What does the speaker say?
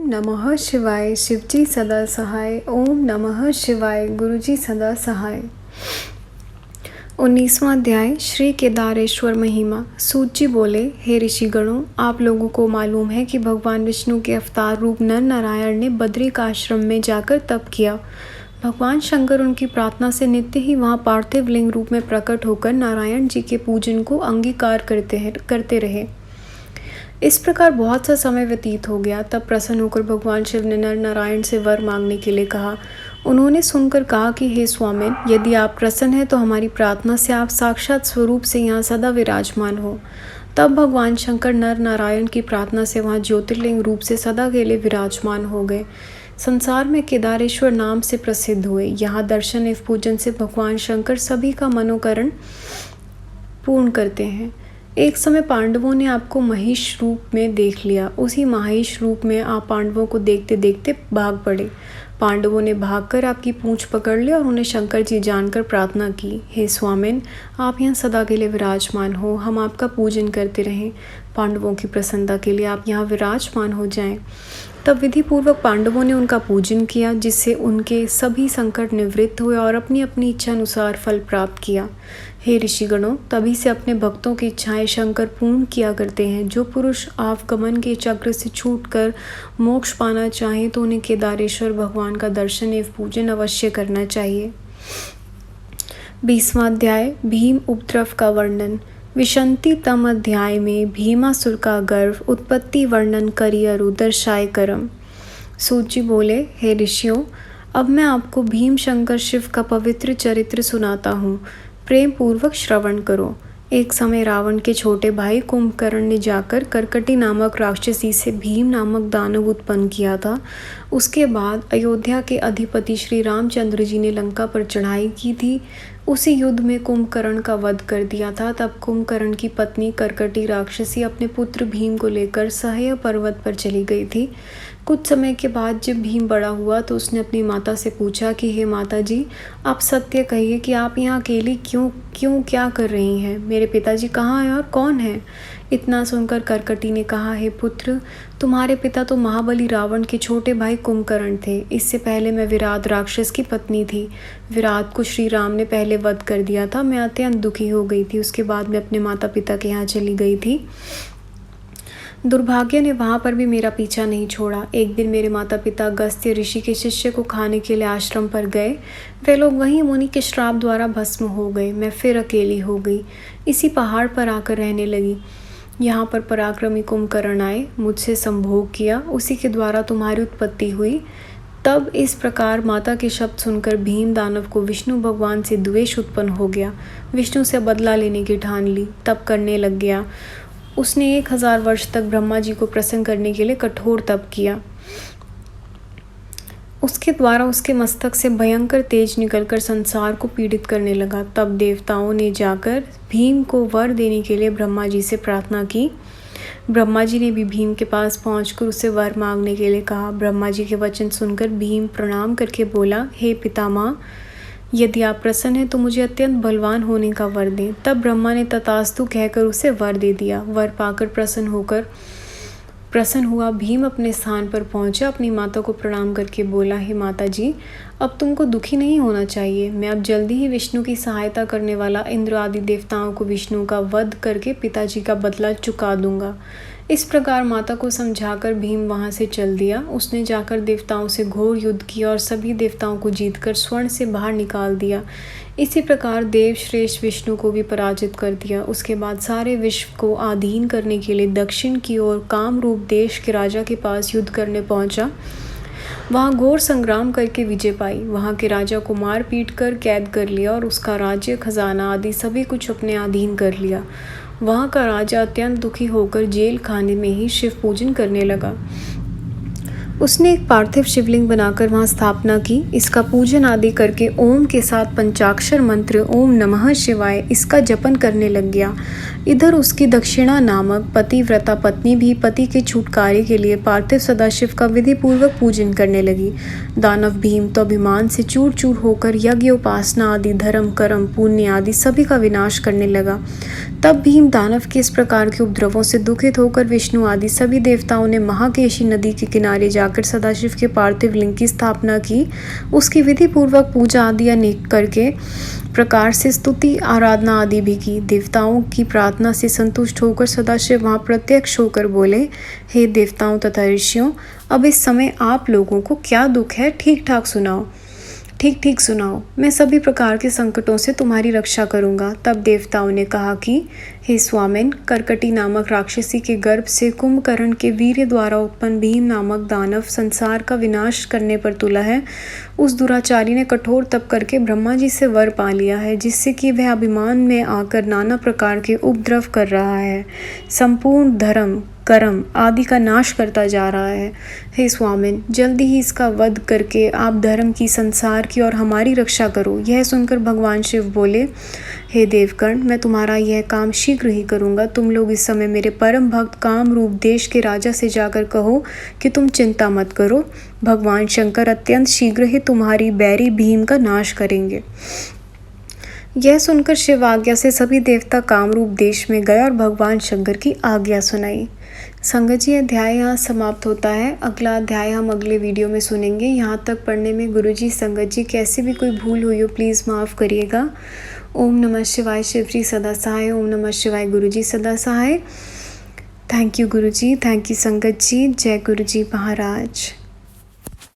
नमः शिवाय। शिवजी सदा सहाय। ओम नमः शिवाय। गुरुजी सदा सहाय। 19वां अध्याय श्री केदारेश्वर महिमा। सूत जी बोले, हे ऋषिगणों, आप लोगों को मालूम है कि भगवान विष्णु के अवतार रूप नर नारायण ने बद्रिक आश्रम में जाकर तप किया। भगवान शंकर उनकी प्रार्थना से नित्य ही वहाँ पार्थिव लिंग रूप में प्रकट होकर नारायण जी के पूजन को अंगीकार करते रहे। इस प्रकार बहुत सा समय व्यतीत हो गया। तब प्रसन्न होकर भगवान शिव ने नर नारायण से वर मांगने के लिए कहा। उन्होंने सुनकर कहा कि हे स्वामिन, यदि आप प्रसन्न हैं तो हमारी प्रार्थना से आप साक्षात स्वरूप से यहाँ सदा विराजमान हो। तब भगवान शंकर नर नारायण की प्रार्थना से वहाँ ज्योतिर्लिंग रूप से सदा के लिए विराजमान हो गए। संसार में केदारेश्वर नाम से प्रसिद्ध हुए। यहाँ दर्शन एवं पूजन से भगवान शंकर सभी का मनोकरण पूर्ण करते हैं। एक समय पांडवों ने आपको महिष रूप में देख लिया। उसी महिष रूप में आप पांडवों को देखते देखते भाग पड़े। पांडवों ने भागकर आपकी पूंछ पकड़ ली और उन्हें शंकर जी जानकर प्रार्थना की, हे स्वामिन, आप यहाँ सदा के लिए विराजमान हो, हम आपका पूजन करते रहें। पांडवों की प्रसन्नता के लिए आप यहाँ विराजमान हो जाएं। तब विधि पूर्वक पांडवों ने उनका पूजन किया, जिससे उनके सभी संकट निवृत्त हुए और अपनी अपनी इच्छा अनुसार फल प्राप्त किया। हे ऋषिगणों, तभी से अपने भक्तों की इच्छाएं शंकर पूर्ण किया करते हैं। जो पुरुष आवागमन के चक्र से छूटकर मोक्ष पाना चाहें तो उन्हें केदारेश्वर भगवान का दर्शन एवं पूजन अवश्य करना चाहिए। 20वां अध्याय भीम उपद्रव का वर्णन। विशंति तम अध्याय में भीमासुर का गर्व उत्पत्ति वर्णन करियरु दर्शाय करम। सूत जी बोले, हे ऋषियों, अब मैं आपको भीम शंकर शिव का पवित्र चरित्र सुनाता हूँ। प्रेम पूर्वक श्रवण करो। एक समय रावण के छोटे भाई कुंभकर्ण ने जाकर करकटी नामक राक्षसी से भीम नामक दानव उत्पन्न किया था। उसके बाद अयोध्या के अधिपति श्री रामचंद्र जी ने लंका पर चढ़ाई की थी। उसी युद्ध में कुंभकर्ण का वध कर दिया था। तब कुंभकर्ण की पत्नी करकटी राक्षसी अपने पुत्र भीम को लेकर सह्य पर्वत पर चली गई थी। कुछ समय के बाद जब भीम बड़ा हुआ तो उसने अपनी माता से पूछा कि हे माता जी, आप सत्य कहिए कि आप यहाँ अकेली क्यों क्या कर रही हैं? मेरे पिताजी कहाँ हैं और कौन है? इतना सुनकर करकटी ने कहा, हे पुत्र, तुम्हारे पिता तो महाबली रावण के छोटे भाई कुंभकर्ण थे। इससे पहले मैं विराट राक्षस की पत्नी थी। विराट को श्री राम ने पहले वध कर दिया था। मैं अत्यंत दुखी हो गई थी। उसके बाद मैं अपने माता पिता के यहाँ चली गई थी। दुर्भाग्य ने वहाँ पर भी मेरा पीछा नहीं छोड़ा। एक दिन मेरे माता पिता अगस्त्य ऋषि के शिष्य को खाने के लिए आश्रम पर गए। वे लोग वहीं मुनि के श्राप द्वारा भस्म हो गए। मैं फिर अकेली हो गई। इसी पहाड़ पर आकर रहने लगी। यहाँ पर पराक्रमी कुंभकर्ण आए, मुझसे संभोग किया। उसी के द्वारा तुम्हारी उत्पत्ति हुई। तब इस प्रकार माता के शब्द सुनकर भीम दानव को विष्णु भगवान से द्वेष उत्पन्न हो गया। विष्णु से बदला लेने की ठान ली। तब करने लग गया। उसने 1000 वर्ष तक ब्रह्मा जी को प्रसन्न करने के लिए कठोर तप किया। उसके द्वारा उसके मस्तक से भयंकर तेज निकलकर संसार को पीड़ित करने लगा। तब देवताओं ने जाकर भीम को वर देने के लिए ब्रह्मा जी से प्रार्थना की। ब्रह्मा जी ने भी भीम के पास पहुंचकर उसे वर मांगने के लिए कहा। ब्रह्मा जी के वचन सुनकर भीम प्रणाम करके बोला, हे पितामह, यदि आप प्रसन्न हैं तो मुझे अत्यंत बलवान होने का वर दें। तब ब्रह्मा ने तथास्तु कहकर उसे वर दे दिया। वर पाकर प्रसन्न हुआ भीम अपने स्थान पर पहुंचा। अपनी माता को प्रणाम करके बोला, हे माता जी, अब तुमको दुखी नहीं होना चाहिए। मैं अब जल्दी ही विष्णु की सहायता करने वाला इंद्र आदि देवताओं को विष्णु का वध करके पिताजी का बदला चुका दूंगा। इस प्रकार माता को समझाकर भीम वहां से चल दिया। उसने जाकर देवताओं से घोर युद्ध किया और सभी देवताओं को जीतकर स्वर्ण से बाहर निकाल दिया। इसी प्रकार देव श्रेष्ठ विष्णु को भी पराजित कर दिया। उसके बाद सारे विश्व को अधीन करने के लिए दक्षिण की ओर कामरूप देश के राजा के पास युद्ध करने पहुंचा। वहाँ घोर संग्राम करके विजय पाई। वहाँ के राजा को मार पीट कर कैद कर लिया और उसका राज्य, खजाना आदि सभी कुछ अपने अधीन कर लिया। वहाँ का राजा अत्यंत दुखी होकर जेल खाने में ही शिव पूजन करने लगा। उसने एक पार्थिव शिवलिंग बनाकर वहाँ स्थापना की। इसका पूजन आदि करके ओम के साथ पंचाक्षर मंत्र ओम नमः शिवाय इसका जपन करने लग गया। इधर उसकी दक्षिणा नामक पतिव्रता पत्नी भी पति के छुटकारे के लिए पार्थिव सदाशिव का विधि पूर्वक पूजन करने लगी। दानव भीम तो अभिमान से चूर चूर होकर यज्ञ, उपासना आदि, धर्म, कर्म, पुण्य आदि सभी का विनाश करने लगा। तब भीम दानव के इस प्रकार के उपद्रवों से दुखित होकर विष्णु आदि सभी देवताओं ने महाकेशी नदी के किनारे जाकर जाकर सदाशिव के पार्थिव लिंग की स्थापना की, उसकी विधि पूर्वक पूजा आदि अनेक करके प्रकार से स्तुति आराधना आदि भी की। देवताओं की प्रार्थना से संतुष्ट होकर सदाशिव वहाँ प्रत्यक्ष होकर बोले, हे देवताओं तथा ऋषियों, अब इस समय आप लोगों को क्या दुख है, ठीक ठीक सुनाओ, मैं सभी प्रकार के संकटों से तुम्हारी रक्षा करूंगा। तब देवताओं ने कहा कि हे स्वामिन, करकटी नामक राक्षसी के गर्भ से कुंभकर्ण के वीर्य द्वारा उत्पन्न भीम नामक दानव संसार का विनाश करने पर तुला है। उस दुराचारी ने कठोर तप करके ब्रह्मा जी से वर पा लिया है, जिससे कि वह अभिमान में आकर नाना प्रकार के उपद्रव कर रहा है, संपूर्ण धर्म कर्म आदि का नाश करता जा रहा है। हे स्वामिन, जल्दी ही इसका वध करके आप धर्म की, संसार की और हमारी रक्षा करो। यह सुनकर भगवान शिव बोले, हे देवगण, मैं तुम्हारा यह काम शीघ्र ही करूँगा। तुम लोग इस समय मेरे परम भक्त कामरूप देश के राजा से जाकर कहो कि तुम चिंता मत करो, भगवान शंकर अत्यंत शीघ्र ही तुम्हारी बैरी भीम का नाश करेंगे। यह सुनकर शिव आज्ञा से सभी देवता कामरूप देश में गए और भगवान शंकर की आज्ञा सुनाई। संगत जी, अध्याय यहाँ समाप्त होता है। अगला अध्याय हम अगले वीडियो में सुनेंगे। यहाँ तक पढ़ने में गुरुजी, संगत जी, कैसी भी कोई भूल हुई हो प्लीज़ माफ़ करिएगा। ओम नमः शिवाय। शिवजी सदा सहाय। ओम नमः शिवाय। गुरुजी सदा सहाय। थैंक यू गुरुजी, थैंक यू संगत जी। जय गुरुजी महाराज।